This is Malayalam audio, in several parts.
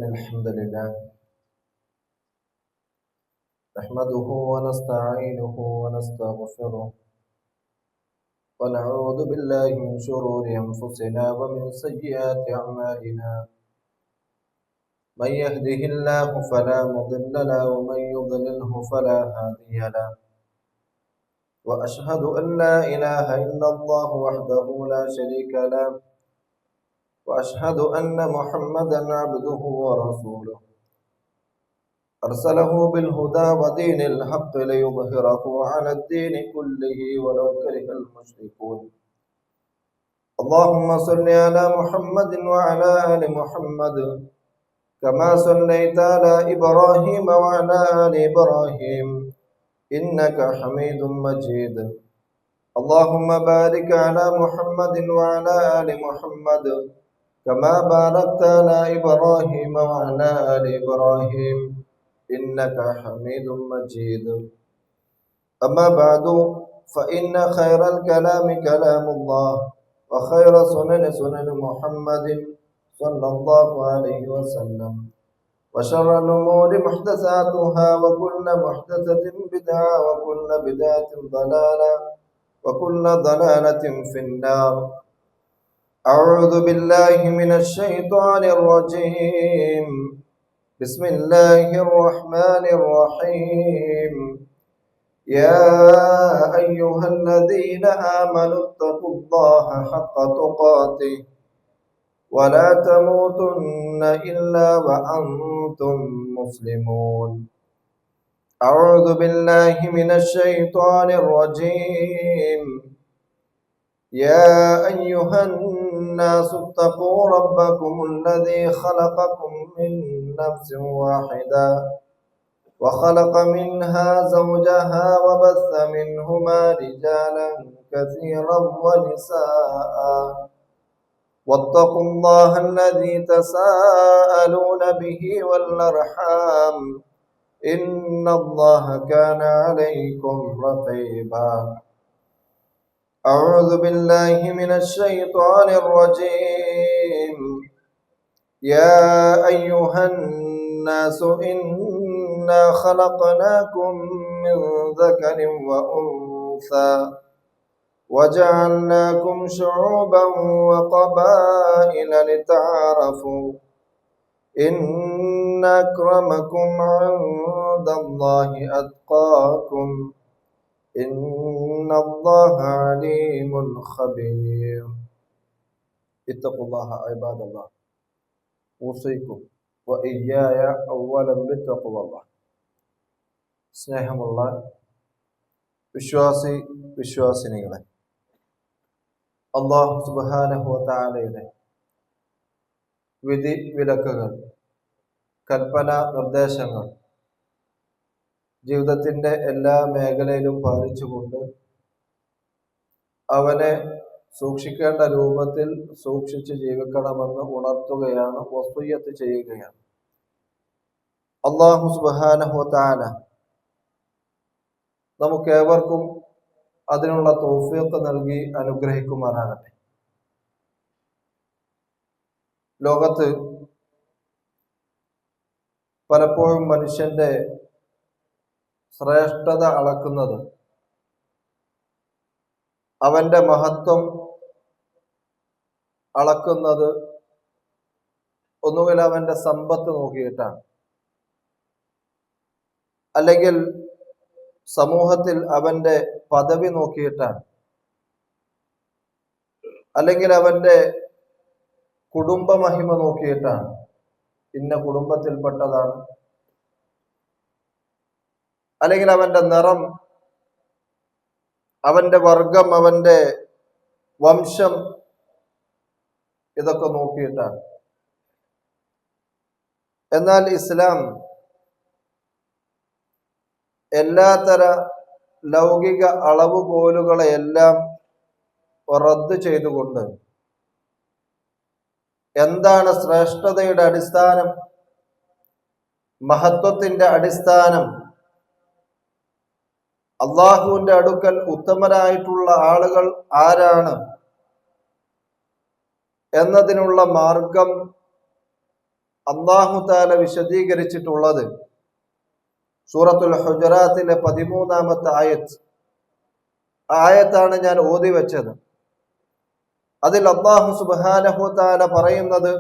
إن الحمد لله نحمده ونستعينه ونستغفره ونعوذ بالله من شرور أنفسنا ومن سيئات أعمالنا من يهده الله فلا مضل له ومن يضلله فلا هادي له وأشهد أن لا إله إلا الله وحده لا شريك له وأشهد أن محمدا عبده ورسوله أرسله بالهدى ودين الحق ليظهره على الدين كله ولو كره المشركون اللهم صل على محمد وعلى آل محمد كما صليت على إبراهيم وعلى آل إبراهيم إنك حميد مجيد اللهم بارك على محمد وعلى آل محمد كما باركت على إبراهيم وعلى آل إبراهيم إنك حميد مجيد أما بعد فإن خير الكلام كلام الله وخير سنن محمد صلى الله عليه وسلم وشر الأمور محدثاتها وكل محدثة بدعة وكل بدعة ضلالة وكل ضلالة في النار أعوذ بالله من الشيطان الرجيم بسم الله الرحمن الرحيم يا أيها الذين آمنوا اتقوا الله حق تقاته ولا تموتن إلا وأنتم مسلمون أعوذ بالله من الشيطان الرجيم يا أيها الناس اتقوا ربكم الذي خلقكم من نفس واحدة وخلق منها زوجها وبث منهما رجالا كثيرا ونساء واتقوا الله الذي تساءلون به والأرحام إن الله كان عليكم رقيبا أعوذ بالله من الشيطان الرجيم يا أيها الناس إنا خلقناكم من ذكر وأنثى وجعلناكم شعوبا وقبائل لتعارفوا إن أكرمكم عند الله أتقاكم إن الله عليم خبير اتقوا الله عباد الله أوصيكم وإياي أولا بتقوى الله സ്നേഹമുള്ള വിശ്വാസിനികളെ അല്ലാഹു സുബ്ഹാനഹു വ തആലയുടെ വിധി വിലക്കുകൾ കൽപ്പന നിർദ്ദേശങ്ങൾ ജീവിതത്തിന്റെ എല്ലാ മേഖലയിലും പാലിച്ചുകൊണ്ട് അവനെ സൂക്ഷിക്കേണ്ട രൂപത്തിൽ സൂക്ഷിച്ച് ജീവിക്കണമെന്ന് ഉണർത്തുകയാണ്, വസിയ്യത്ത് ചെയ്യുകയാണ്. അല്ലാഹു സുബ്ഹാനഹു വ തആല നമുക്കേവർക്കും അതിനുള്ള തൗഫീഖ് നൽകി അനുഗ്രഹിക്കുമാറാകട്ടെ. ലോകത്ത് പലപ്പോഴും മനുഷ്യന്റെ ശ്രേഷ്ഠത അളക്കുന്നത് അവന്റെ മഹത്വം അളക്കുന്നത് ഒന്നുകിൽ അവന്റെ സമ്പത്ത് നോക്കിയിട്ടാണ്, അല്ലെങ്കിൽ സമൂഹത്തിൽ അവന്റെ പദവി നോക്കിയിട്ടാണ്, അല്ലെങ്കിൽ അവന്റെ കുടുംബ മഹിമ നോക്കിയിട്ടാണ്. ഇന്ന കുടുംബത്തിൽപ്പെട്ടതാണ്, അല്ലെങ്കിൽ അവന്റെ നിറം, അവന്റെ വർഗം, അവന്റെ വംശം, ഇതൊക്കെ നോക്കിയിട്ടാണ്. എന്നാൽ ഇസ്ലാം എല്ലാത്തര ലൗകിക അളവുകോലുകളെയെല്ലാം റദ്ദ് ചെയ്തുകൊണ്ട് എന്താണ് ശ്രേഷ്ഠതയുടെ അടിസ്ഥാനം, മഹത്വത്തിന്റെ അടിസ്ഥാനം, അള്ളാഹുവിന്റെ അടുക്കൽ ഉത്തമരായിട്ടുള്ള ആളുകൾ ആരാണ് എന്നതിനുള്ള മാർഗം അല്ലാഹു തആല വിശദീകരിച്ചിട്ടുള്ളത് സൂറത്തുൽ ഹുജറാത്തിലെ 13ാമത്തെ ആയത്താണ് ഞാൻ ഓതി വെച്ചത്. അതിൽ അല്ലാഹു സുബ്ഹാനഹു തആല പറയുന്നത്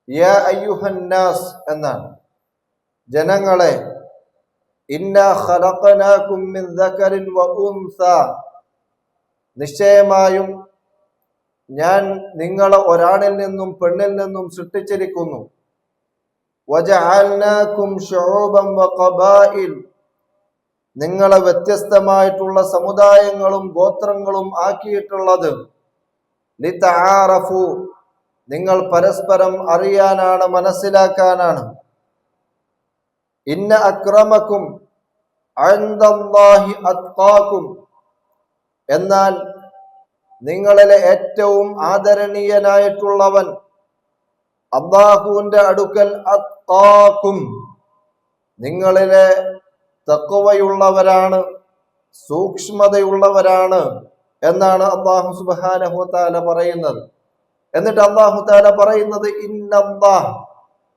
യാ അയ്യുഹന്നാസ് എന്നാണ്. ജനങ്ങളെ, ഇന്നാ ഖലഖനാകും മിൻ ദക്കറിൻ വ ഉൻസ, നിശ്ചയമായും ഞാൻ നിങ്ങളെ ഒരാണിൽ നിന്നും പെണ്ണിൽ നിന്നും സൃഷ്ടിച്ചിരിക്കുന്നു. വജഅൽനാകും ശുഊബൻ വ ഖബായിൽ, നിങ്ങളെ വ്യത്യസ്തമായിട്ടുള്ള സമുദായങ്ങളും ഗോത്രങ്ങളും ആക്കിയിട്ടുള്ളത് ലിതആറഫു, നിങ്ങൾ പരസ്പരം അറിയാനാണ്, മനസ്സിലാക്കാനാണ്. ഇന്ന അക്രമക്കും ഇൻദല്ലാഹി അത്ഖാകും, എന്നാൽ നിങ്ങളിലെ ഏറ്റവും ആദരണീയനായിട്ടുള്ളവൻ അല്ലാഹുവിന്റെ അടുക്കൽ അത്ഖാകും, നിങ്ങളിലെ തഖ്വയുള്ളവരാണ്, സൂക്ഷ്മതയുള്ളവരാണ് എന്നാണ് അല്ലാഹു സുബ്ഹാനഹു വ തആല പറയുന്നത്. എന്നിട്ട് അല്ലാഹു തആല പറയുന്നത് ഇന്നല്ലാഹ്,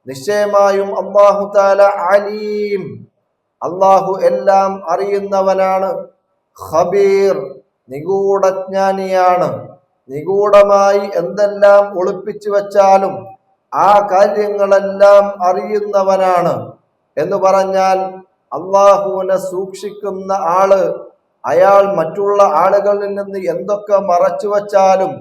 നിശ്ചയമായും അല്ലാഹു തആല അലീം, അല്ലാഹു എല്ലാം അറിയുന്നവനാണ്. ഖബീർ, നിഗൂഢജ്ഞാനിയാണ്. നിഗൂഢമായി എന്തെല്ലാം ഒളിപ്പിച്ചു വച്ചാലും ആ കാര്യങ്ങളെല്ലാം അറിയുന്നവനാണ് എന്ന് പറഞ്ഞാൽ, അല്ലാഹുവിനെ സൂക്ഷിക്കുന്ന ആള് അയാൾ മറ്റുള്ള ആളുകളിൽ നിന്ന് എന്തൊക്കെ മറച്ചു വച്ചാലും,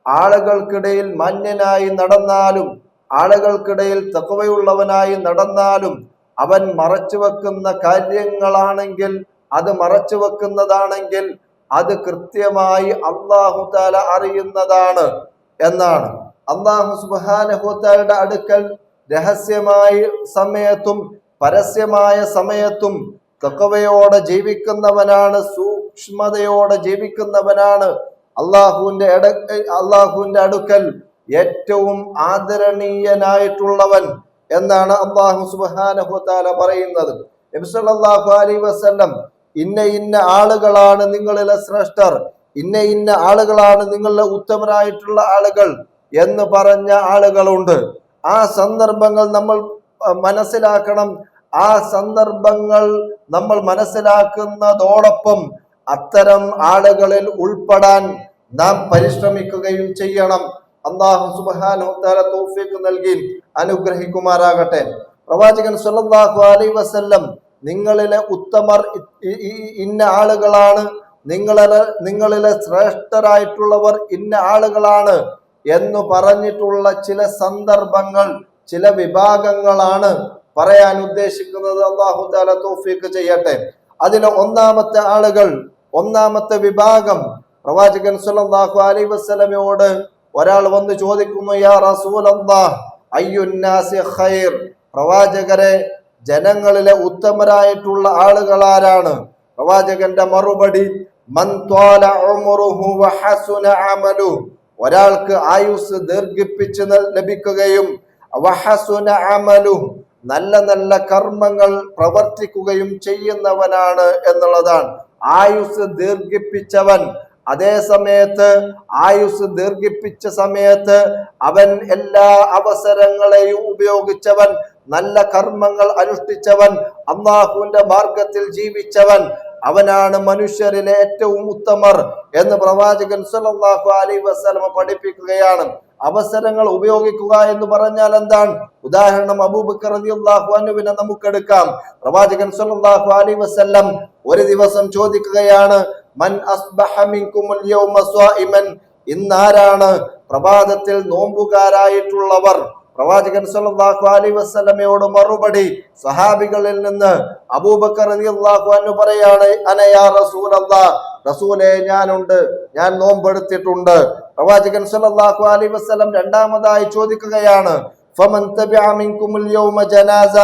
ആളുകൾക്കിടയിൽ മാന്യനായി നടന്നാലും, ആളുകൾക്കിടയിൽ തഖ്വയുള്ളവനായി നടന്നാലും, അവൻ മറച്ചു വെക്കുന്ന കാര്യങ്ങളാണെങ്കിൽ, അത് മറച്ചു വെക്കുന്നതാണെങ്കിൽ അത് കൃത്യമായി അല്ലാഹു തആല അറിയുന്നതാണ് എന്നാണ്. അല്ലാഹു സുബ്ഹാനഹു വ തആലയുടെ അടുക്കൽ രഹസ്യമായ സമയത്തും പരസ്യമായ സമയത്തും തഖ്വയോടെ ജീവിക്കുന്നവനാണ്, സൂക്ഷ്മതയോടെ ജീവിക്കുന്നവനാണ് അല്ലാഹുവിന്റെ അടുക്കൽ ഏറ്റവും ആദരണീയനായിട്ടുള്ളവൻ എന്നാണ് അല്ലാഹു സുബ്ഹാനഹു വ തആല പറയുന്നത്. നബി സല്ലല്ലാഹു അലൈഹി വസല്ലം ഇന്ന ആളുകളാണ് നിങ്ങളിലെ ശ്രേഷ്ഠർ, ഇന്ന ആളുകളാണ് നിങ്ങളിലെ ഉത്തമരായിട്ടുള്ള ആളുകൾ എന്ന് പറഞ്ഞ ആളുകളുണ്ട്. ആ സന്ദർഭങ്ങൾ നമ്മൾ മനസ്സിലാക്കണം. ആ സന്ദർഭങ്ങൾ നമ്മൾ മനസ്സിലാക്കുന്നതോടൊപ്പം അത്തരം ആളുകളിൽ ഉൾപ്പെടാൻ നാം പരിശ്രമിക്കുകയും ചെയ്യണം. അല്ലാഹു സുബ്ഹാനഹു വ തആല തൗഫീഖ് നൽകി അനുഗ്രഹിക്കുമാറാകട്ടെ. പ്രവാചകൻ സല്ലല്ലാഹു അലൈഹി വസല്ലം നിങ്ങളിലെ ഉത്തമർ ഇന്ന ആളുകളാണ്, നിങ്ങളിലെ ശ്രേഷ്ഠരായിട്ടുള്ളവർ ഇന്ന ആളുകളാണ് എന്ന് പറഞ്ഞിട്ടുള്ള ചില സന്ദർഭങ്ങൾ, ചില വിഭാഗങ്ങളാണ് പറയാൻ ഉദ്ദേശിക്കുന്നത്. അല്ലാഹു തആല തൗഫീഖ് ചെയ്യട്ടെ. അതിലെ ഒന്നാമത്തെ വിഭാഗം, പ്രവാചകൻ സല്ലല്ലാഹു അലൈഹി വസല്ലമയോട് ഒരാൾ വന്ന് ചോദിക്കുന്നു, യാ റസൂലല്ലാഹ് അയ്യുന്നാസി ഖൈർ, പ്രവാചകരെ, ജനങ്ങളിലെ ഉത്തമരായിട്ടുള്ള ആളുകൾ ആരാണ്? പ്രവാചകന്റെ മറുപടി മൻ ത്വാല ഉംറുഹു വ ഹസുന അമലു, ഒരാൾക്ക് ആയുസ് ദീർഘിപ്പിച്ച് ലഭിക്കുകയും വഹസുന അമലു, നല്ല നല്ല കർമ്മങ്ങൾ പ്രവർത്തിക്കുകയും ചെയ്യുന്നവനാണ് എന്നുള്ളതാണ്. ആയുസ് ദീർഘിപ്പിച്ചവൻ, അതേ സമയത്ത് ആയുസ് ദീർഘിപ്പിച്ച സമയത്ത് അവൻ എല്ലാ അവസരങ്ങളെയും ഉപയോഗിച്ചവൻ, നല്ല കർമ്മങ്ങൾ അനുഷ്ഠിച്ചവൻ, അല്ലാഹുവിന്റെ മാർഗത്തിൽ ജീവിച്ചവൻ, അവനാണ് മനുഷ്യരിലെ ഏറ്റവും ഉത്തമർ എന്ന് പ്രവാചകൻ സല്ലല്ലാഹു അലൈഹി വസല്ലം പഠിപ്പിക്കുകയാണ്. അവസരങ്ങൾ ഉപയോഗിക്കുക എന്ന് പറഞ്ഞാൽ എന്താണ്? ഉദാഹരണം അബൂബക്കർ റളിയല്ലാഹു അൻഹുവിനെ നമുക്കെടുക്കാം. പ്രവാചകൻ സല്ലല്ലാഹു അലൈഹി വസല്ലം ഒരു ദിവസം ചോദിക്കുകയാണ്, മൻ അസ്ബഹ മിൻകുമുൽ യൗമ സ്വായിമൻ, ഇന്നാരാണ് പ്രഭാതത്തിൽ നോമ്പുകാരായിട്ടുള്ളവർ? പ്രവാചകൻ സല്ലല്ലാഹു അലൈഹി വസല്ലമയോട് മറുപടി സഹാബികളിൽ നിന്ന് അബൂബക്കർ റളിയല്ലാഹു അൻഹു പറയാണ്, അന യാ റസൂലല്ലാഹ്, റസൂലേ ഞാനുണ്ട്, ഞാൻ നോമ്പെടുത്തിട്ടുണ്ട്. പ്രവാചകൻ സല്ലല്ലാഹു അലൈഹി വസല്ലം രണ്ടാമതായി ചോദിക്കുകയാണ്, ഫമൻ തബിഅ മിൻകുമുൽ യൗമ ജനാസ,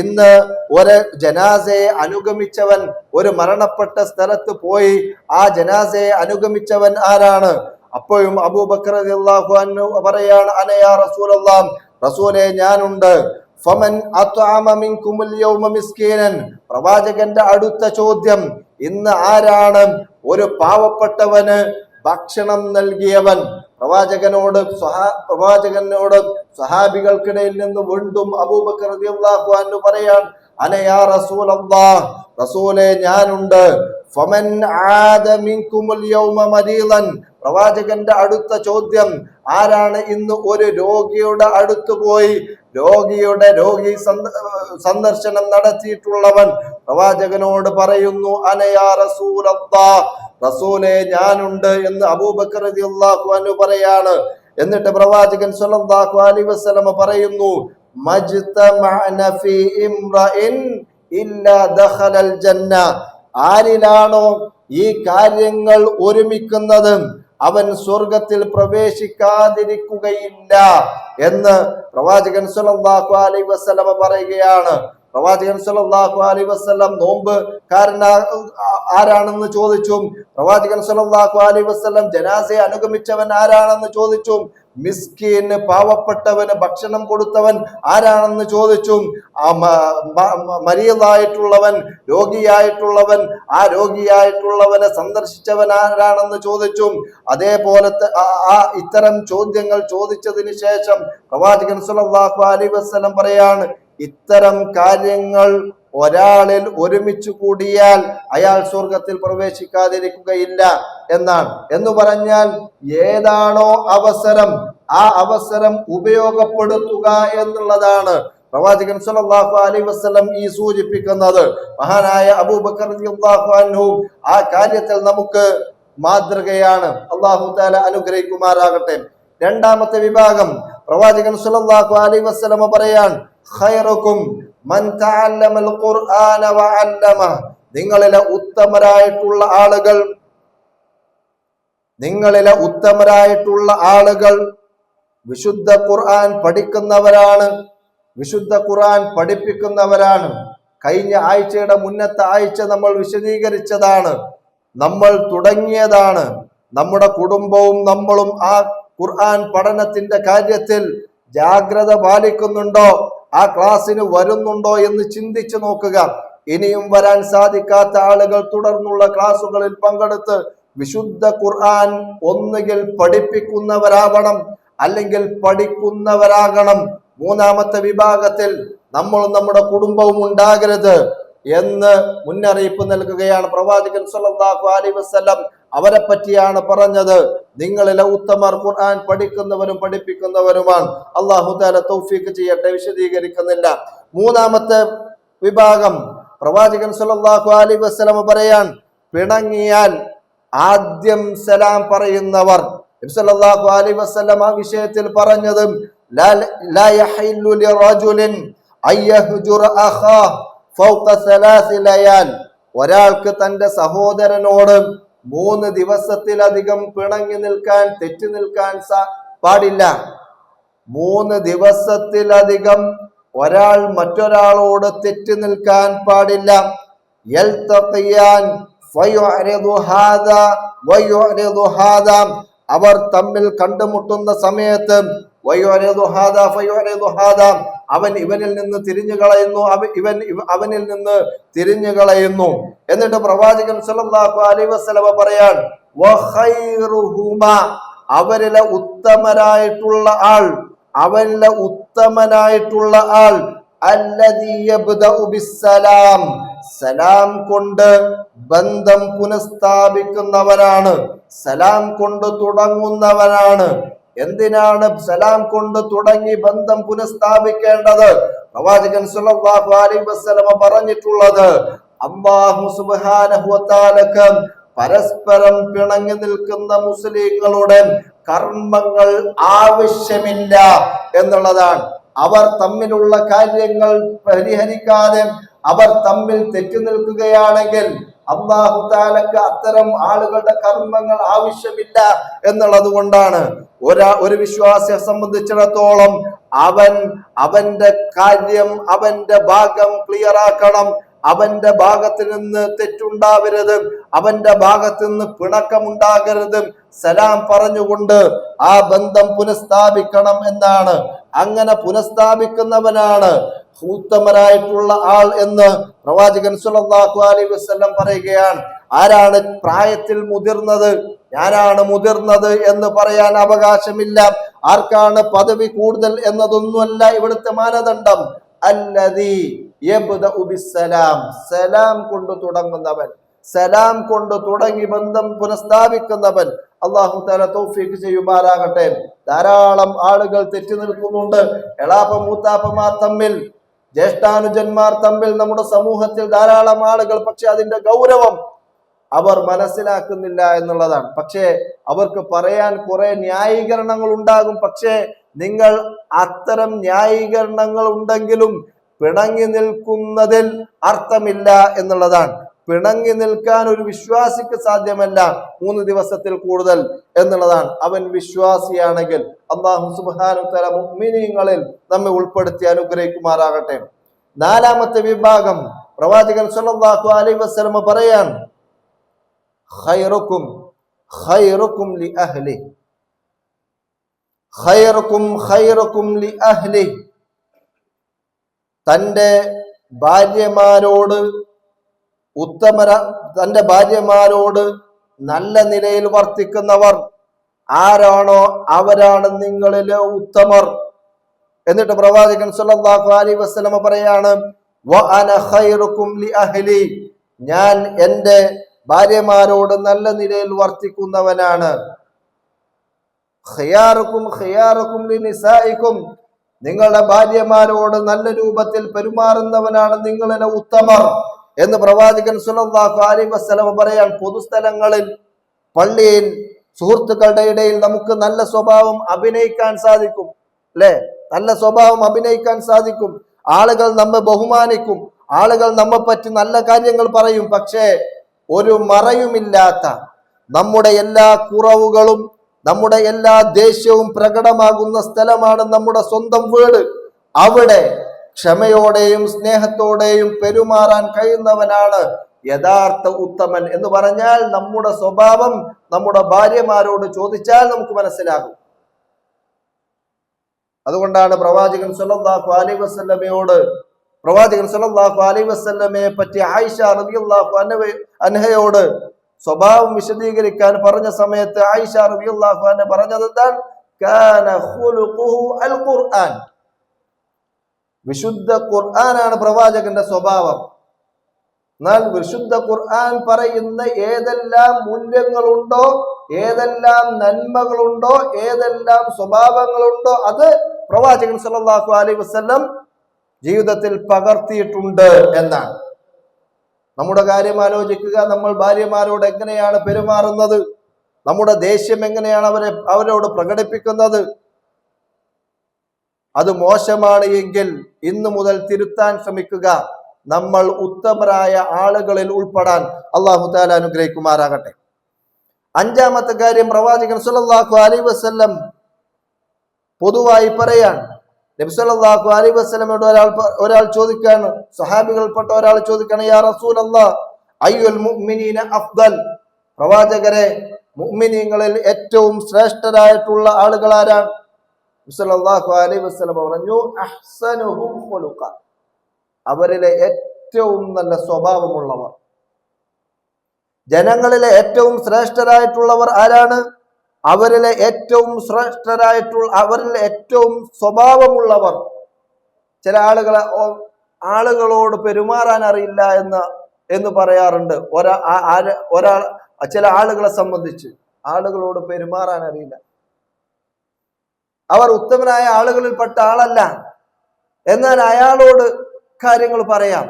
ഇന്ന് ഒരു ജനാസയെ അനുഗമിച്ചവൻ, ഒരു മരണപ്പെട്ട സ്ഥലത്ത് പോയി ആ ജനാസയെ അനുഗമിച്ചവൻ ആരാണ്? അപ്പോഴും അബൂബക്കർ റളിയല്ലാഹു അൻഹു പറയാണ്, അന യാ റസൂലല്ലാഹ്, റസൂലേ ഞാനുണ്ട്. ഫമൻ അത്അമ മിൻകുമുൽ യൗമ മിസ്കീനൻ, പ്രവാചകന്റെ അടുത്ത ചോദ്യം, ഇന്ന് ആരാണ് ഒരു പാവപ്പെട്ടവന് ഭക്ഷണം നൽകിയവൻ? പ്രവാചകനോട് സ്വഹാബികൾക്കിടയിൽ നിന്ന് വീണ്ടും അബൂബക്കർ റളിയല്ലാഹു അൻഹു പറയാൻ, അന യാ റസൂലല്ലാഹ്, റസൂലേ ഞാനുണ്ട്. ഫമൻ ആദ മിൻകുമുൽ യൗമ മരീളൻ, പ്രവാചകന്റെ അടുത്ത ചോദ്യം, ആരാണ് ഇന്ന് ഒരു രോഗിയുടെ അടുത്ത് പോയി രോഗി സന്ദർശനം നടത്തിയിട്ടുള്ളവൻ? പ്രവാചകനോട് പറയുന്നു, അന യാ റസൂലല്ലാഹ്, റസൂലേ ഞാനുണ്ട് എന്ന് അബൂബക്കർ റളിയല്ലാഹു അൻഹു പറയാണ്. എന്നിട്ട് പ്രവാചകൻ സ്വല്ലല്ലാഹു അലൈഹി വസല്ലം പറയുന്നു, മജ്തമഅന ഫീ ഇംറഇൻ ഇല്ലാ ദഖലൽ ജന്ന, ആരിലാണോ ഈ കാര്യങ്ങൾ ഒരുമിക്കുന്നത് അവൻ സ്വർഗത്തിൽ പ്രവേശിക്കാതിരിക്കുകയില്ല എന്ന് പ്രവാചകൻ സ്വല്ലല്ലാഹു അലൈഹി വസല്ലം പറയുകയാണ്. പ്രവാചകൻ സ്വല്ലല്ലാഹു അലൈഹി വസല്ലം നോമ്പ് ആരാണെന്ന് ചോദിച്ചു. പ്രവാചകൻ സ്വല്ലല്ലാഹു അലൈഹി വസല്ലം ജനാസയെ അനുഗമിച്ചവൻ ആരാണെന്ന് ചോദിച്ചു. മിസ്കീന് പാവപ്പെട്ടവന് ഭക്ഷണം കൊടുത്തവൻ ആരാണെന്ന് ചോദിച്ചു. മരീദായിട്ടുള്ളവൻ രോഗിയായിട്ടുള്ളവൻ ആ രോഗിയായിട്ടുള്ളവനെ സന്ദർശിച്ചവൻ ആരാണെന്ന് ചോദിച്ചു. അതേപോലത്തെ ഇത്തരം ചോദ്യങ്ങൾ ചോദിച്ചതിന് ശേഷം പ്രവാചകൻ സ്വല്ലല്ലാഹു അലൈഹി വസല്ലം പറയാണ്, ഇത്തരം കാര്യങ്ങൾ ഒരാളിൽ ഒരുമിച്ച് കൂടിയാൽ അയാൾ സ്വർഗത്തിൽ പ്രവേശിക്കാതിരിക്കുകയില്ല എന്നാണ്. എന്ന് പറഞ്ഞാൽ ഏതാണോ അവസരം ആ അവസരം ഉപയോഗപ്പെടുത്തുക എന്നുള്ളതാണ് പ്രവാചകൻ സ്വല്ലല്ലാഹു അലൈഹി വസല്ലം ഈ സൂചിപ്പിക്കുന്നത്. മഹാനായ അബൂബക്കർ റളിയല്ലാഹു അൻഹു ആ കാര്യത്തിൽ നമുക്ക് മാതൃകയാണ്. അല്ലാഹു തആല അനുഗ്രഹിക്കുമാറാകട്ടെ. രണ്ടാമത്തെ വിഭാഗം പ്രവാചകൻ സ്വല്ലല്ലാഹു അലൈഹി വസല്ലം പറയാൻ, ഖൈറുക്കും മൻ തഅല്ലമൽ ഖുർആന വഅല്ലമഹു, നിങ്ങളിലെ ഉത്തമരായിട്ടുള്ള ആളുകൾ വിശുദ്ധ ഖുർആൻ പഠിക്കുന്നവരാണ്, വിശുദ്ധ ഖുർആൻ പഠിപ്പിക്കുന്നവരാണ്. കഴിഞ്ഞ ആഴ്ചയുടെ മുന്നത്തെ ആഴ്ച നമ്മൾ വിശദീകരിച്ചതാണ്, നമ്മൾ തുടങ്ങിയതാണ്. നമ്മുടെ കുടുംബവും നമ്മളും ആ ഖുർആൻ പഠനത്തിന്റെ കാര്യത്തിൽ ജാഗ്രത പാലിക്കുന്നുണ്ടോ, ആ ക്ലാസ്സിന് വരുന്നുണ്ടോ എന്ന് ചിന്തിച്ചു നോക്കുക. ഇനിയും വരാൻ സാധിക്കാത്ത ആളുകൾ തുടർന്നുള്ള ക്ലാസ്സുകളിൽ പങ്കെടുത്ത് വിശുദ്ധ ഖുർആൻ ഒന്നുകിൽ പഠിപ്പിക്കുന്നവരാവണം, അല്ലെങ്കിൽ പഠിക്കുന്നവരാകണം. മൂന്നാമത്തെ വിഭാഗത്തിൽ നമ്മളും നമ്മുടെ കുടുംബവും ഉണ്ടാകരുത് എന്ന് മുന്നറിയിപ്പ് നൽകുകയാണ് പ്രവാചകൻ സ്വല്ലല്ലാഹു അലൈഹി വസല്ലം. അവരെ പറ്റിയാണ് പറഞ്ഞത്, നിങ്ങളിലെ ഉത്തമർ ഖുർആൻ പഠിക്കുന്നവരും പഠിപ്പിക്കുന്നവരുമാണ്. അല്ലാഹു തആല തൗഫീഖ് ചെയ്യട്ടെ, വിശദീകരിക്കുന്നില്ല. മൂന്നാമത്തെ വിഭാഗം പ്രവാചകൻ സ്വല്ലല്ലാഹു അലൈഹി വസല്ലം പറയാൻ, പിണങ്ങിയാൽ ആദ്യം സലാം പറയുന്നവർ. നബി സല്ലല്ലാഹു അലൈഹി വസല്ലം ആ വിഷയത്തിൽ പറഞ്ഞത്, ലാ യഹില്ലു ലിറജുലിൻ അയ്യഹ്ജുറ അഖാഹു ഫൗക സലാസി ലയാൽ, ഒരാൾക്ക് തന്റെ സഹോദരനോട് 3 ദിവസത്തിലധികം പിണങ്ങി നിൽക്കാൻ, തെറ്റി നിൽക്കാൻ പാടില്ല. 3 ദിവസത്തിലധികം ഒരാൾ മറ്റൊരാളോട് തെറ്റി നിൽക്കാൻ പാടില്ല. യൽതഖിയാൻ ഫയുഅരിദു ഹാദാ വയുഅരിദു ഹാദാ, അവർ തമ്മിൽ കണ്ടുമുട്ടുന്ന സമയത്ത് വയുഅരിദു ഹാദാ ഫയുഅരിദു ഹാദാ, അവൻ ഇവനിൽ നിന്ന് തിരിഞ്ഞു കളയുന്നു, ഇവൻ അവനിൽ നിന്ന് തിരിഞ്ഞു കളയുന്നു. എന്നിട്ട് പ്രവാചകൻ സ്വല്ലല്ലാഹു അലൈഹി വസല്ലം പറയാൻ, വഖൈറുഹുമാ, അവരിലെ ഉത്തമനായിട്ടുള്ള ആൾ അല്ലദീ യബ്ദഉ ബിസ്സലാം, സലാം കൊണ്ട് ബന്ധം പുനഃസ്ഥാപിക്കുന്നവരാണ്, സലാം കൊണ്ട് തുടങ്ങുന്നവരാണ്. എന്തിനാണ് സലാം കൊണ്ട് തുടങ്ങി ബന്ധം പുനഃസ്ഥാപിക്കേണ്ടത്? പ്രവാചകൻ സ്വല്ലല്ലാഹു അലൈഹി വസല്ലം പറഞ്ഞിട്ടുള്ളത്, അല്ലാഹു സുബ്ഹാനഹു വ തആലക്ക് പരസ്പരം പിണങ്ങി നിൽക്കുന്ന മുസ്ലിങ്ങളുടെ കർമ്മങ്ങൾ ആവശ്യമില്ല എന്നുള്ളതാണ്. അവർ തമ്മിലുള്ള കാര്യങ്ങൾ പരിഹരിക്കാതെ അവർ തമ്മിൽ തെറ്റി നിൽക്കുകയാണെങ്കിൽ അല്ലാഹു തആലക്ക് അത്തരം ആളുകളുടെ കർമ്മങ്ങൾ ആവശ്യമില്ല എന്നുള്ളത് കൊണ്ടാണ് ഒരു വിശ്വാസിയെ സംബന്ധിച്ചിടത്തോളം അവന്റെ കാര്യം, അവന്റെ ഭാഗം ക്ലിയർ ആക്കണം. അവന്റെ ഭാഗത്ത് നിന്ന് തെറ്റുണ്ടാവരുത്, അവന്റെ ഭാഗത്ത് നിന്ന് പിണക്കമുണ്ടാകരുത്. സലാം പറഞ്ഞുകൊണ്ട് ആ ബന്ധം പുനഃസ്ഥാപിക്കണം എന്നാണ്. അങ്ങനെ പുനഃസ്ഥാപിക്കുന്നവനാണ് ഉത്തമരായിട്ടുള്ള ആൾ എന്ന് പ്രവാചകൻ സ്വല്ലല്ലാഹു അലൈഹി വസല്ലം പറയുകയാണ്. ആരാണ് പ്രായത്തിൽ മുതിർന്നത്? ഞാനാണ് മുതിർന്നത് എന്ന് പറയാൻ അവകാശമില്ല. ആർക്കാണ് പദവി കൂടുതൽ എന്നതൊന്നുമല്ല ഇവിടുത്തെ മാനദണ്ഡം. അല്ലദീ യബ്ദഉ ബിസ്സലാം, സലാം കൊണ്ട് തുടങ്ങുന്നവൻ, സലാം കൊണ്ട് തുടങ്ങി ബന്ധം പുനഃസ്ഥാപിക്കുന്നവൻ. അല്ലാഹു തആല തൗഫീഖ് ചെയ്യുമാറാകട്ടെ. ധാരാളം ആളുകൾ തെറ്റി നിൽക്കുന്നുണ്ട്. എളാപ്പ മൂത്താപ്പമാർ തമ്മിൽ, ജ്യേഷ്ഠാനുജന്മാർ തമ്മിൽ നമ്മുടെ സമൂഹത്തിൽ ധാരാളം ആളുകൾ, പക്ഷെ അതിന്റെ ഗൗരവം അവർ മനസ്സിലാക്കുന്നില്ല എന്നുള്ളതാണ്. പക്ഷേ അവർക്ക് പറയാൻ കുറെ ന്യായീകരണങ്ങൾ ഉണ്ടാകും. പക്ഷേ നിങ്ങൾ അത്തരം ന്യായീകരണങ്ങൾ ഉണ്ടെങ്കിലും പിണങ്ങി നിൽക്കുന്നതിൽ അർത്ഥമില്ല എന്നുള്ളതാണ്. പിണങ്ങി നിൽക്കാൻ ഒരു വിശ്വാസിക്ക് സാധ്യമല്ല 3 ദിവസത്തിൽ കൂടുതൽ എന്നുള്ളതാണ്. അവൻ വിശ്വാസിയാണെങ്കിൽ അല്ലാഹു സുബ്ഹാനഹു വ തആല മുഅ്മിനീങ്ങളിൽ നമ്മെ ഉൾപ്പെടുത്തി അനുഗ്രഹിക്കുമാറാകട്ടെ. 4ാമത്തെ വിഭാഗം, പ്രവാചകൻ സല്ലല്ലാഹു അലൈഹി വസല്ലം പറയാൻ, ഖൈറുക്കും ഖൈറുക്കും ലി അഹ്ലി, ഖൈറുക്കും ലി അഹ്ലി. തന്റെ ഭാര്യമാരോട് തന്റെ ഭാര്യമാരോട് നല്ല നിലയിൽ വർത്തിക്കുന്നവർ ആരാണോ അവരാണ് നിങ്ങളിലെ ഉത്തമർ. എന്നിട്ട് പ്രവാചകൻ സല്ലല്ലാഹു അലൈഹി വസല്ലം പറയാണ്, വ അന ഖൈറുക്കും ലി അഹ്ലി, ഞാൻ എൻ്റെ ഭാര്യമാരോട് നല്ല നിലയിൽ വർത്തിക്കുന്നവനാണ്. ഖിയാറുക്കും ലി നിസായിക്കും, നിങ്ങളുടെ ഭാര്യമാരോട് നല്ല രൂപത്തിൽ പെരുമാറുന്നവനാണ് നിങ്ങളിലെ ഉത്തമർ എന്ന് പ്രവാചകൻ സല്ലല്ലാഹു അലൈഹി വസല്ലം പറയാൻ. പൊതുസ്ഥലങ്ങളിൽ, പള്ളിയിൽ, സുഹൃത്തുക്കളുടെ ഇടയിൽ നമുക്ക് നല്ല സ്വഭാവം അഭിനയിക്കാൻ സാധിക്കും, അല്ലെ? നല്ല സ്വഭാവം അഭിനയിക്കാൻ സാധിക്കും. ആളുകൾ നമ്മെ ബഹുമാനിക്കും, ആളുകൾ നമ്മെ പറ്റി നല്ല കാര്യങ്ങൾ പറയും. പക്ഷേ ഒരു മറയുമില്ലാത്ത നമ്മുടെ എല്ലാ കുറവുകളും, നമ്മുടെ എല്ലാ ദേഷ്യവും പ്രകടമാകുന്ന സ്ഥലമാണ് നമ്മുടെ സ്വന്തം വീട്. അവിടെ ക്ഷമയോടെയും സ്നേഹത്തോടെയും പെരുമാറാൻ കഴിയുന്നവനാണ് യഥാർത്ഥ ഉത്തമൻ എന്ന് പറഞ്ഞാൽ നമ്മുടെ സ്വഭാവം നമ്മുടെ ഭാര്യമാരോട് ചോദിച്ചാൽ നമുക്ക് മനസ്സിലാകും. അതുകൊണ്ടാണ് പ്രവാചകൻ സല്ലല്ലാഹു അലൈഹി വസല്ലമയെ പറ്റി ആയിഷ റളിയല്ലാഹു അൻഹയോട് സ്വഭാവം വിശദീകരിക്കാൻ പറഞ്ഞ സമയത്ത് ആയിഷ റളിയല്ലാഹു അൻഹ പറഞ്ഞത് എന്താണ്? കാന ഖുലുഖുഹു അൽ ഖുർആൻ, വിശുദ്ധ ഖുർആനാണ് പ്രവാചകന്റെ സ്വഭാവം. എന്നാൽ വിശുദ്ധ ഖുർആൻ പറയുന്ന ഏതെല്ലാം മൂല്യങ്ങളുണ്ടോ, ഏതെല്ലാം നന്മകളുണ്ടോ, ഏതെല്ലാം സ്വഭാവങ്ങളുണ്ടോ അത് പ്രവാചകൻ സല്ലല്ലാഹു അലൈഹി വസല്ലം ജീവിതത്തിൽ പകർത്തിയിട്ടുണ്ട് എന്നാണ്. നമ്മുടെ കാര്യം ആലോചിക്കുക. നമ്മൾ ഭാര്യമാരോട് എങ്ങനെയാണ് പെരുമാറുന്നത്? നമ്മുടെ ദേഷ്യം എങ്ങനെയാണ് അവരോട് പ്രകടിപ്പിക്കുന്നത്? അത് മോശമാണ് എങ്കിൽ ഇന്നു മുതൽ തിരുത്താൻ ശ്രമിക്കുക. നമ്മൾ ഉത്തമരായ ആളുകളിൽ ഉൾപ്പെടാൻ അല്ലാഹു തആല അനുഗ്രഹിക്കുമാറാകട്ടെ. 5ാമത്തെ കാര്യം, പ്രവാചകൻ സല്ലല്ലാഹു അലൈഹി വസല്ലം പൊതുവായി പറയാൻ, നബി സല്ലല്ലാഹു അലൈഹി വസല്ലമയോട് ഒരാൾ ചോദിക്കാണ്, സ്വഹാബികൾപ്പെട്ട ഒരാൾ ചോദിക്കാണ്, യാ റസൂലല്ലാഹ് അയ്യുൽ മുഅ്മിനീന അഫ്ദൽ, പ്രവാചകരെ മുഅ്മിനീങ്ങളിൽ ഏറ്റവും ശ്രേഷ്ഠരായിട്ടുള്ള ആളുകൾ ആരാണ്? നബി സല്ലല്ലാഹു അലൈഹി വസല്ലം പറഞ്ഞു, അഹ്സനുഹും ഖുലുഖ, അവരിലെ ഏറ്റവും നല്ല സ്വഭാവമുള്ളവർ. ജനങ്ങളിലെ ഏറ്റവും ശ്രേഷ്ഠരായിട്ടുള്ളവർ ആരാണ്? അവരിലെ ഏറ്റവും ശ്രേഷ്ഠരായിട്ടുള്ള, അവരിൽ ഏറ്റവും സ്വഭാവമുള്ളവർ. ചില ആളുകളോട് പെരുമാറാൻ അറിയില്ല എന്ന് പറയാറുണ്ട്. ചില ആളുകളെ സംബന്ധിച്ച് ആളുകളോട് പെരുമാറാൻ അറിയില്ല, അവർ ഉത്തമനായ ആളുകളിൽപ്പെട്ട ആളല്ല, എന്നാൽ അയാളോട് കാര്യങ്ങൾ പറയാം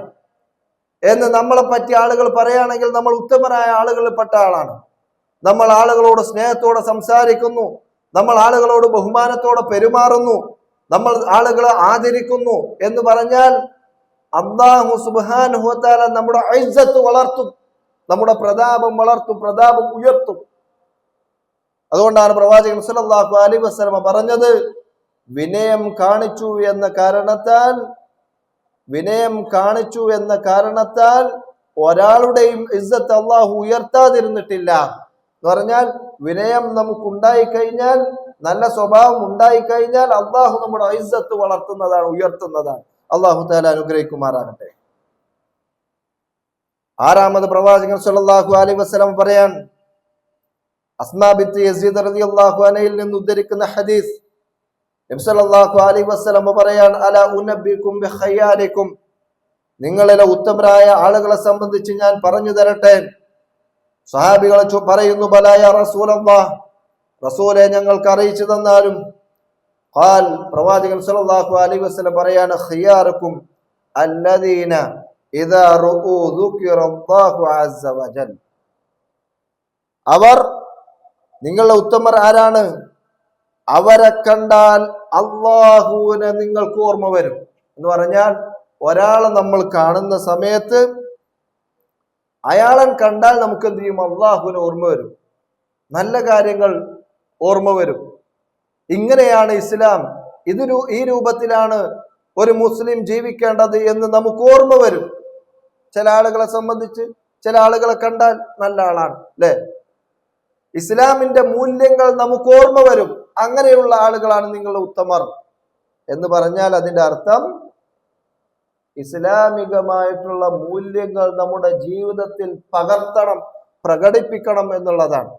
എന്ന് നമ്മളെ പറ്റി ആളുകൾ പറയുകയാണെങ്കിൽ നമ്മൾ ഉത്തമനായ ആളുകളിൽപ്പെട്ട ആളാണ്. നമ്മൾ ആളുകളോട് സ്നേഹത്തോടെ സംസാരിക്കുന്നു, നമ്മൾ ആളുകളോട് ബഹുമാനത്തോടെ പെരുമാറുന്നു, നമ്മൾ ആളുകളെ ആദരിക്കുന്നു എന്ന് പറഞ്ഞാൽ അല്ലാഹു സുബ്ഹാനഹു വ തആല നമ്മുടെ ഇസ്സത്ത് വളർത്തും, നമ്മുടെ പ്രതാപം വളർത്തും, പ്രതാപം ഉയർത്തും. അതുകൊണ്ടാണ് പ്രവാചകൻ സല്ലല്ലാഹു അലൈഹി വസല്ലം പറഞ്ഞത്, വിനയം കാണിച്ചു എന്ന കാരണത്താൽ ഒരാളുടെയും ഇസ്സത്ത് അല്ലാഹു ഉയർത്താതിരുന്നിട്ടില്ല എന്ന് പറഞ്ഞാൽ, വിനയം നമുക്കുണ്ടായി കഴിഞ്ഞാൽ, നല്ല സ്വഭാവം ഉണ്ടായി കഴിഞ്ഞാൽ അല്ലാഹു നമ്മുടെ ഇസ്സത്ത് വളർത്തുന്നതാണ്, ഉയർത്തുന്നതാണ്. അല്ലാഹു തആല അനുഗ്രഹിക്കുമാറാകട്ടെ. ആറാമത് പ്രവാചകൻ സല്ലല്ലാഹു അലൈഹി വസല്ലം പറയാൻ, അസ്മാ ബിൻത് യസീദ് റളിയല്ലാഹു അൻഹയിൽ നിന്ന് ഉദ്ധരിക്കുന്ന ഹദീസ്, നബി സല്ലല്ലാഹു അലൈഹി വസല്ലം പറയാൻ, അലാ ഉനബ്ബികും ബിഖയ്യാരിക്കും, നിങ്ങളിലെ ഉത്തമരായ ആളുകളെ സംബന്ധിച്ച് ഞാൻ പറഞ്ഞു തരട്ടെ. സ്വഹാബികൾ പറയുന്നു, ബലാ യാ റസൂലല്ലാഹ്, റസൂലെ ഞങ്ങൾക്ക് അറിയിച്ചു തന്നാലും. ഖാൽ, പ്രവാചകൻ സല്ലല്ലാഹു അലൈഹി വസല്ലം പറയാണ്, ഖിയാറുക്കും അല്ലദീന ഇദാ റഊ ദുകിറല്ലാഹു അസ്സ വജൽ, അവർ, നിങ്ങളുടെ ഉത്തമർ ആരാണ്? അവരെ കണ്ടാൽ അള്ളാഹുവിനെ നിങ്ങൾക്ക് ഓർമ്മ വരും. എന്ന് പറഞ്ഞാൽ, ഒരാളെ നമ്മൾ കാണുന്ന സമയത്ത് അയാളെ കണ്ടാൽ നമുക്ക് എന്ത് ചെയ്യും? അള്ളാഹുവിനെ ഓർമ്മ വരും, നല്ല കാര്യങ്ങൾ ഓർമ്മ വരും. ഇങ്ങനെയാണ് ഇസ്ലാം, ഈ രൂപത്തിലാണ് ഒരു മുസ്ലിം ജീവിക്കേണ്ടത് എന്ന് നമുക്ക് ഓർമ്മ വരും. ചില ആളുകളെ സംബന്ധിച്ച് ചില ആളുകളെ കണ്ടാൽ നല്ല ആളാണ്, അല്ലെ? ഇസ്ലാമിന്റെ മൂല്യങ്ങൾ നമുക്ക് ഓർമ്മ വരും. അങ്ങനെയുള്ള ആളുകളാണ് നിങ്ങളുടെ ഉത്തമർ എന്ന് പറഞ്ഞാൽ അതിന്റെ അർത്ഥം ഇസ്ലാമികമായിട്ടുള്ള മൂല്യങ്ങൾ നമ്മുടെ ജീവിതത്തിൽ പകർത്തണം, പ്രകടിപ്പിക്കണം എന്നുള്ളതാണ്.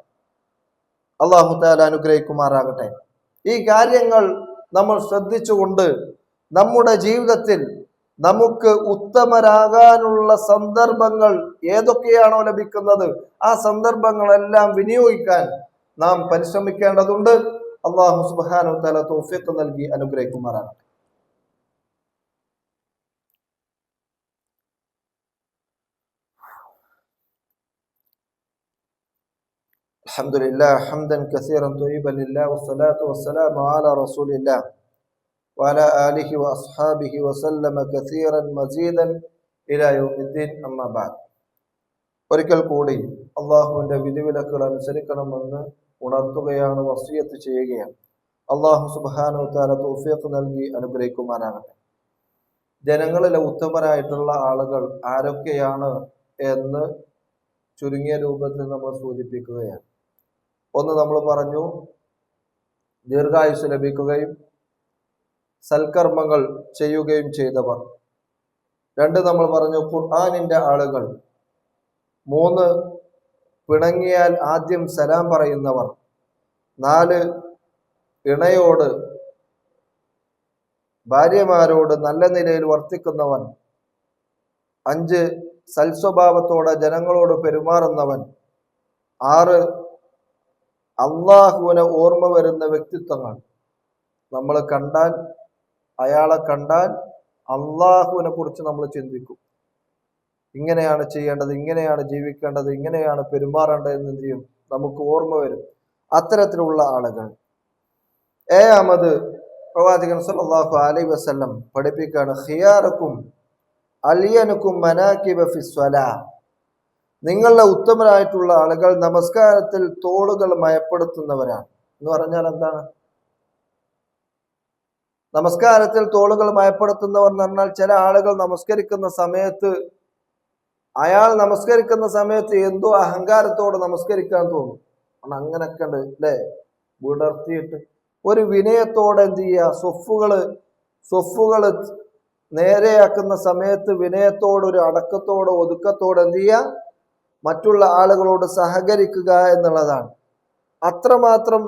അല്ലാഹു തആല അനുഗ്രഹിക്കുമാറാകട്ടെ. ഈ കാര്യങ്ങൾ നമ്മൾ ശ്രദ്ധിച്ചുകൊണ്ട് നമ്മുടെ ജീവിതത്തിൽ നമുക്ക് ഉത്തമരാകാനുള്ള സന്ദർഭങ്ങൾ ഏതൊക്കെയാണോ ലഭിക്കുന്നത് ആ സന്ദർഭങ്ങളെല്ലാം വിനിയോഗിക്കാൻ നാം പരിശ്രമിക്കേണ്ടതുണ്ട്. അല്ലാഹു സുബ്ഹാനഹു വ തആല തൗഫീഖ് നൽകി അനുഗ്രഹിക്കുമാറാകട്ടെ. അൽഹംദുലില്ലാഹ് ഹംദൻ കസീറൻ ത്വയ്യിബൻ ലില്ലാഹി വസ്സലാത്തു വസ്സലാമു അലാ റസൂലില്ലാഹ് വഅലാ ആലിഹി വഅസ്ഹാബിഹി വസല്ലമ കസീറൻ മസീദൻ ഇലാ യൗമിദ്ദീൻ. അമ്മാ ബഅദ്. ഒരിക്കൽ കൂടി അള്ളാഹുവിന്റെ വിധിവിലക്കുകൾ അനുസരിക്കണമെന്ന് ഉണർത്തുകയാണ്, വസിയത്ത് ചെയ്യുകയാണ്. അള്ളാഹു സുബ്ഹാനഹു വ തആല തൗഫീഖ് നൽകി അനുഗ്രഹിക്കുമാറാകട്ടെ. ജനങ്ങളിലെ ഉത്തമരായിട്ടുള്ള ആളുകൾ ആരൊക്കെയാണ് എന്ന് ചുരുങ്ങിയ രൂപത്തിൽ നമ്മൾ സൂചിപ്പിക്കുകയാണ്. ഒന്ന്, നമ്മൾ പറഞ്ഞു ദീർഘായുസ് ലഭിക്കുകയും സൽക്കർമ്മങ്ങൾ ചെയ്യുകയും ചെയ്തവർ. രണ്ട്, നമ്മൾ പറഞ്ഞു ഖുർആനിന്റെ ആളുകൾ. മൂന്ന്, പിണങ്ങിയാൽ ആദ്യം സലാം പറയുന്നവർ. നാല്, ഇണയോട്, ഭാര്യമാരോട് നല്ല നിലയിൽ വർത്തിക്കുന്നവൻ. അഞ്ച്, സൽസ്വഭാവത്തോടെ ജനങ്ങളോട് പെരുമാറുന്നവൻ. ആറ്, അള്ളാഹുവിനെ ഓർമ്മ വരുന്ന വ്യക്തിത്വങ്ങൾ. നമ്മൾ കണ്ടാൽ, അയാളെ കണ്ടാൽ അള്ളാഹുവിനെ കുറിച്ച് നമ്മൾ ചിന്തിക്കും. ഇങ്ങനെയാണ് ചെയ്യേണ്ടത്, ഇങ്ങനെയാണ് ജീവിക്കേണ്ടത്, ഇങ്ങനെയാണ് പെരുമാറേണ്ടത് എന്ന് ചെയ്യും, നമുക്ക് ഓർമ്മ വരും. അത്തരത്തിലുള്ള ആളുകൾ. ഏഴാമത്, പ്രവാചകൻ സല്ലല്ലാഹു അലൈഹി വസല്ലം പഠിപ്പിക്കുകയാണ്, ഖിയാറക്കും അലിയനുക്കും മനാകിബ ഫിസ്വലാ, നിങ്ങളുടെ ഉത്തമരായിട്ടുള്ള ആളുകൾ നമസ്കാരത്തിൽ തോളുകൾ മയപ്പെടുത്തുന്നവരാണ്. എന്ന് പറഞ്ഞാൽ എന്താണ്? നമസ്കാരത്തിൽ തോളുകൾ മയപ്പെടുത്തുന്നവർ എന്ന് പറഞ്ഞാൽ, ചില ആളുകൾ നമസ്കരിക്കുന്ന സമയത്ത് എന്തോ അഹങ്കാരത്തോടെ നമസ്കരിക്കാൻ തോന്നും. അങ്ങനൊക്കെ ഉണ്ട്, അല്ലേ? വിടർത്തിയിട്ട് ഒരു വിനയത്തോടെ എന്ത് ചെയ്യുക? സ്വഫുകള് നേരെയാക്കുന്ന സമയത്ത് വിനയത്തോട്, ഒരു അടക്കത്തോടെ, ഒതുക്കത്തോടെ എന്ത് ചെയ്യുക? മറ്റുള്ള ആളുകളോട് സഹകരിക്കുക എന്നുള്ളതാണ്. അത്രമാത്രം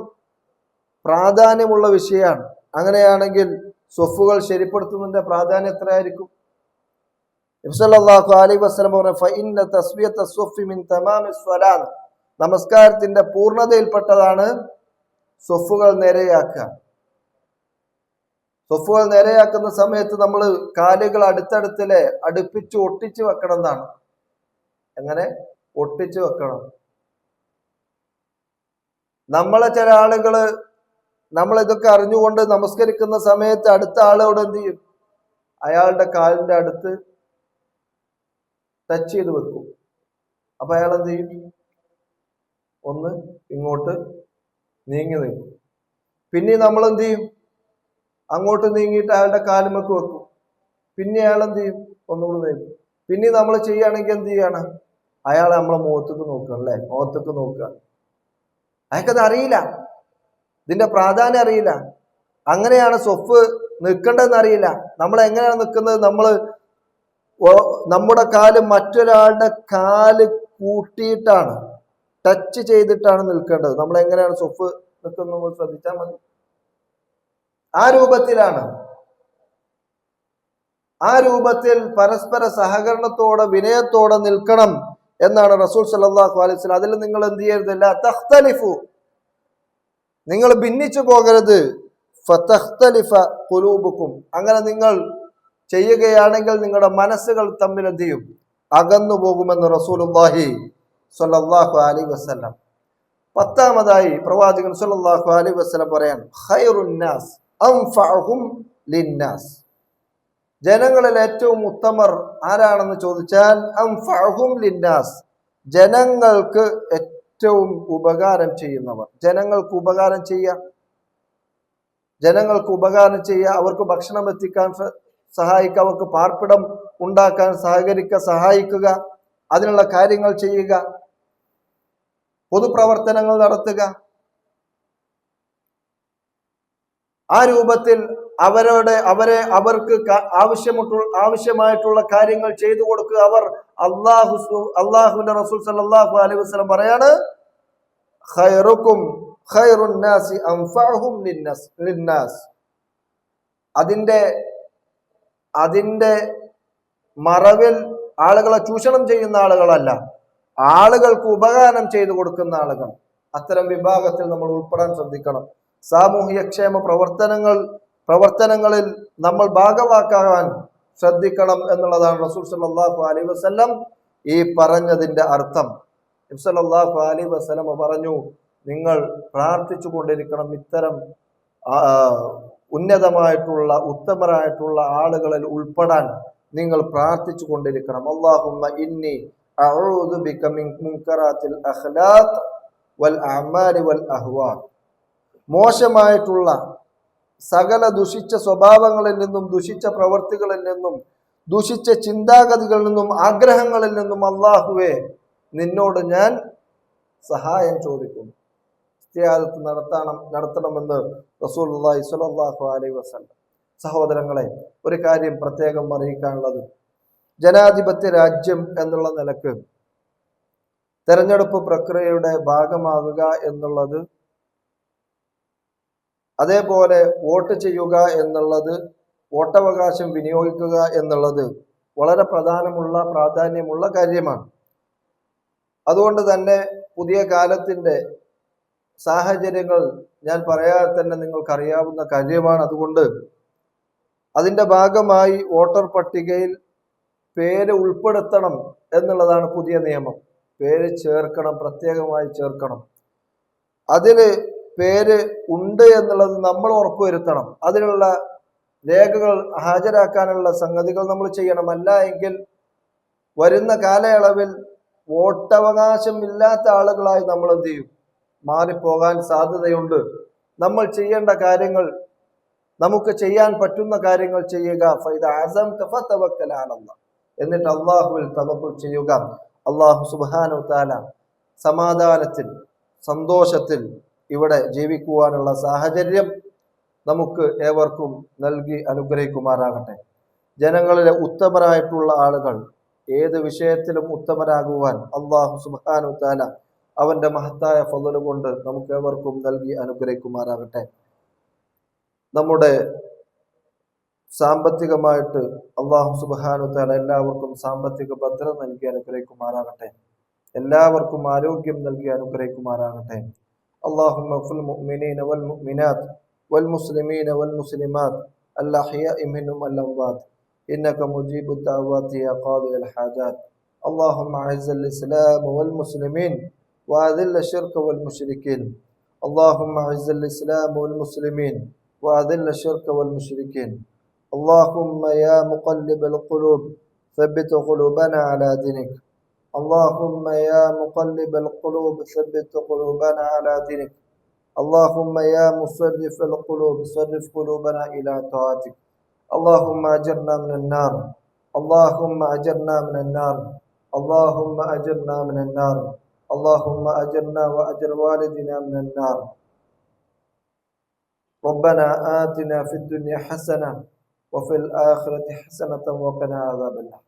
പ്രാധാന്യമുള്ള വിഷയമാണ്. അങ്ങനെയാണെങ്കിൽ സ്വഫുകൾ ശരിപ്പെടുത്തുന്നതിന്റെ പ്രാധാന്യം എത്രയായിരിക്കും? നബി സല്ലല്ലാഹു അലൈഹി വസല്ലം പറഞ്ഞു, ഫഇന്ന തസ്വിയത സ്വഫി മിൻ തമാമിസ് സ്വലാത്ത്, നമസ്കാരത്തിന്റെ പൂർണ്ണതയിൽപ്പെട്ടതാണ് സ്വഫുകൾ നേരെയാക്കുക. സ്വഫുകൾ നേരെയാക്കുന്ന സമയത്ത് നമ്മൾ കാലുകൾ അടുപ്പിച്ച് ഒട്ടിച്ചു വെക്കണം എന്നാണ്. എങ്ങനെ ഒട്ടിച്ചു വെക്കണം? നമ്മളെ ചില ആളുകള് നമ്മൾ ഇതൊക്കെ അറിഞ്ഞുകൊണ്ട് നമസ്കരിക്കുന്ന സമയത്ത് അടുത്ത ആളോട് എന്ത് ചെയ്യും? അയാളുടെ കാലിന്റെ അടുത്ത് ടച്ച് ചെയ്ത് വെക്കും. അപ്പൊ അയാൾ എന്ത് ചെയ്യും? ഒന്ന് ഇങ്ങോട്ട് നീങ്ങി നിൽക്കും. പിന്നെ നമ്മൾ എന്ത് ചെയ്യും? അങ്ങോട്ട് നീങ്ങിയിട്ട് അയാളുടെ കാലുമൊക്കെ വെക്കും. പിന്നെ അയാൾ എന്ത് ചെയ്യും? ഒന്നുകൂടി നീക്കും. പിന്നെ നമ്മൾ ചെയ്യുകയാണെങ്കിൽ എന്ത് ചെയ്യാണ്? അയാളെ നമ്മളെ മുഖത്തേക്ക് നോക്കുക, അല്ലേ? മുഖത്തേക്ക് നോക്കുക. അയാൾക്കത് അറിയില്ല, ഇതിന്റെ പ്രാധാന്യം അറിയില്ല. അങ്ങനെയാണ് സ്വഫ് നിൽക്കേണ്ടതെന്ന് അറിയില്ല. നമ്മൾ എങ്ങനെയാണ് നിൽക്കുന്നത്? നമ്മൾ നമ്മുടെ കാല് മറ്റൊരാളുടെ കാല് കൂട്ടിയിട്ടാണ്, ടച്ച് ചെയ്തിട്ടാണ് നിൽക്കേണ്ടത്. നമ്മൾ എങ്ങനെയാണ് സ്വഫ് നിൽക്കുന്നത് ശ്രദ്ധിച്ചാൽ മതി. ആ രൂപത്തിലാണ്, ആ രൂപത്തിൽ പരസ്പര സഹകരണത്തോടെ വിനയത്തോടെ നിൽക്കണം എന്നാണ് റസൂൽ സല്ലല്ലാഹു അലൈഹി വസല്ലം. അതിൽ നിങ്ങൾ എന്ത് ചെയ്യരുത്? ലാ തഖ്തലിഫു, നിങ്ങൾ ഭിന്നിച്ചു പോകരുത്. ഫതഖ്തലിഫ ഖുലൂബുക്കും, അങ്ങനെ നിങ്ങൾ ചെയ്യുകയാണെങ്കിൽ നിങ്ങളുടെ മനസ്സുകൾ തമ്മിൽ എന്ത് ചെയ്യും? അകന്നു പോകുമെന്ന് റസൂലുള്ളാഹി സ്വല്ലല്ലാഹു അലൈഹി വസല്ലം. പത്താമതായി പ്രവാചകൻ സ്വല്ലല്ലാഹു അലൈഹി വസല്ലം പറയാൻ, ഖൈറുൻ നാസ് അൻഫഉഹും ലിന്നാസ്, ജനങ്ങളിൽ ഏറ്റവും ഉത്തമർ ആരാണെന്ന് ചോദിച്ചാൽ അൻഫഉഹും ലിന്നാസ്, ജനങ്ങൾക്ക് ഏറ്റവും ഉപകാരം ചെയ്യുന്നവർ. ജനങ്ങൾക്ക് ഉപകാരം ചെയ്യുക, ജനങ്ങൾക്ക് ഉപകാരം ചെയ്യുക, അവർക്ക് ഭക്ഷണം എത്തിക്കാൻ സഹായിക്കുക, അവർക്ക് പാർപ്പിടം ഉണ്ടാക്കാൻ സഹായിക്കുക, അതിനുള്ള കാര്യങ്ങൾ ചെയ്യുക, പൊതുപ്രവർത്തനങ്ങൾ നടത്തുക. ആ രൂപത്തിൽ അവർക്ക് ആവശ്യമായിട്ടുള്ള കാര്യങ്ങൾ ചെയ്തു കൊടുക്കുക. അവർ അള്ളാഹുവിന്റെ റസൂൽ സല്ലല്ലാഹു അലൈഹി വസല്ലം പറയാണ്, ഖൈറുക്കും ഖൈറുൻ നാസി അൻഫഉഹും ലിന്നാസ്. അതിന്റെ മറവിൽ ആളുകളെ ചൂഷണം ചെയ്യുന്ന ആളുകളല്ല, ആളുകൾക്ക് ഉപകാരം ചെയ്തു കൊടുക്കുന്ന ആളുകൾ. അത്തരം വിഭാഗത്തിൽ നമ്മൾ ഉൾപ്പെടാൻ ശ്രദ്ധിക്കണം. സാമൂഹിക ക്ഷേമ പ്രവർത്തനങ്ങളിൽ നമ്മൾ ഭാഗവാക്കാകാൻ ശ്രദ്ധിക്കണം എന്നുള്ളതാണ് റസൂൽ സല്ലല്ലാഹു അലൈഹി വസല്ലം ഈ പറഞ്ഞതിന്റെ അർത്ഥം. നബി സല്ലല്ലാഹു അലൈഹി വസല്ലം പറഞ്ഞു, നിങ്ങൾ പ്രാർത്ഥിച്ചു കൊണ്ടിരിക്കണം, ഇത്തരം ഉന്നതമായിട്ടുള്ള ഉത്തമരായിട്ടുള്ള ആളുകളിൽ ഉൾപ്പെടാൻ നിങ്ങൾ പ്രാർത്ഥിച്ചു കൊണ്ടിരിക്കണം. അല്ലാഹുമ്മ ഇന്നി അഊദു ബിക മിൻ മുൻകറാത്തിൽ അഖ്ലാഖ് വൽ അഅമാലി വൽ അഹ്വാ, മോശമായിട്ടുള്ള സകല ദുഷിച്ച സ്വഭാവങ്ങളിൽ നിന്നും, ദുഷിച്ച പ്രവർത്തികളിൽ നിന്നും, ദുഷിച്ച ചിന്താഗതികളിൽ നിന്നും, ആഗ്രഹങ്ങളിൽ നിന്നും അല്ലാഹുവേ നിന്നോട് ഞാൻ സഹായം ചോദിക്കുന്നു. ഇസ്തിആദത്ത് നടത്തണമെന്ന് റസൂലുള്ളാഹി സ്വല്ലല്ലാഹു അലൈഹി വസല്ലം. സഹോദരങ്ങളെ, ഒരു കാര്യം പ്രത്യേകം അറിയിക്കാനുള്ളത്, ജനാധിപത്യ രാജ്യം എന്നുള്ള നിലക്ക് തെരഞ്ഞെടുപ്പ് പ്രക്രിയയുടെ ഭാഗമാകുക എന്നുള്ളത്, അതേപോലെ വോട്ട് ചെയ്യുക എന്നുള്ളത്, വോട്ടവകാശം വിനിയോഗിക്കുക എന്നുള്ളത് വളരെ പ്രാധാന്യമുള്ള കാര്യമാണ്. അതുകൊണ്ട് തന്നെ പുതിയ കാലത്തിന്റെ സാഹചര്യങ്ങൾ ഞാൻ പറയാതെ തന്നെ നിങ്ങൾക്കറിയാവുന്ന കാര്യമാണ്. അതുകൊണ്ട് അതിന്റെ ഭാഗമായി വോട്ടർ പട്ടികയിൽ പേര് ഉൾപ്പെടുത്തണം എന്നുള്ളതാണ് പുതിയ നിയമം. പേര് ചേർക്കണം, പ്രത്യേകമായി ചേർക്കണം. അതില് പേര് ഉണ്ട് എന്നുള്ളത് നമ്മൾ ഉറപ്പുവരുത്തണം. അതിനുള്ള രേഖകൾ ഹാജരാക്കാനുള്ള സംഗതികൾ നമ്മൾ ചെയ്യണം. അല്ല എങ്കിൽ വരുന്ന കാലയളവിൽ വോട്ടവകാശം ഇല്ലാത്ത ആളുകളായി നമ്മൾ എന്ത് ചെയ്യും? മാറിപ്പോകാൻ സാധ്യതയുണ്ട്. നമ്മൾ ചെയ്യേണ്ട കാര്യങ്ങൾ, നമുക്ക് ചെയ്യാൻ പറ്റുന്ന കാര്യങ്ങൾ ചെയ്യുക. ഫൈദ അസംത ഫതവക്കൽ അലല്ലാഹ്, എന്നിട്ട് അള്ളാഹുവിൽ തവക്കുൽ ചെയ്യുക. അള്ളാഹു സുബ്ഹാനഹു തആല സമാധാനത്തിൽ, സന്തോഷത്തിൽ ഇവിടെ ജീവിക്കുവാനുള്ള സാഹചര്യം നമുക്ക് ഏവർക്കും നൽകി അനുഗ്രഹിക്കുമാറാകട്ടെ. ജനങ്ങളിലെ ഉത്തമരായിട്ടുള്ള ആളുകൾ ഏത് വിഷയത്തിലും ഉത്തമരാകുവാൻ അള്ളാഹു സുബ്ഹാനഹു തആല അവന്റെ മഹത്തായ ഫള് കൊണ്ട് നമുക്ക് ഏവർക്കും നൽകി അനുഗ്രഹിക്കുമാറാകട്ടെ. നമ്മുടെ സാമ്പത്തികമായിട്ട് അള്ളാഹു സുബ്ഹാനഹു തആല എല്ലാവർക്കും സാമ്പത്തിക ഭദ്രത നൽകി അനുഗ്രഹിക്കുമാറാകട്ടെ. എല്ലാവർക്കും ആരോഗ്യം നൽകി അനുഗ്രഹിക്കുമാറാകട്ടെ. اللهم اغفر للمؤمنين والمؤمنات والمسلمين والمسلمات الأحياء منهم والأموات إنك مجيب الدعوات يا قاضي الحاجات. اللهم أعز الإسلام والمسلمين وأذل الشرك والمشركين. اللهم أعز الإسلام والمسلمين وأذل الشرك والمشركين. اللهم يا مقلب القلوب ثبت قلوبنا على دينك. اللهم يا مقلب القلوب ثبت قلوبنا على دينك. اللهم يا مصرف القلوب صرف قلوبنا إلى طاعتك. اللهم أجرنا من النار. اللهم أجرنا من النار. اللهم أجرنا من النار. اللهم أجرنا وأجر والدنا من النار. ربنا آتنا في الدنيا حسنة وفي الآخرة حسنة وقنا عذاب النار.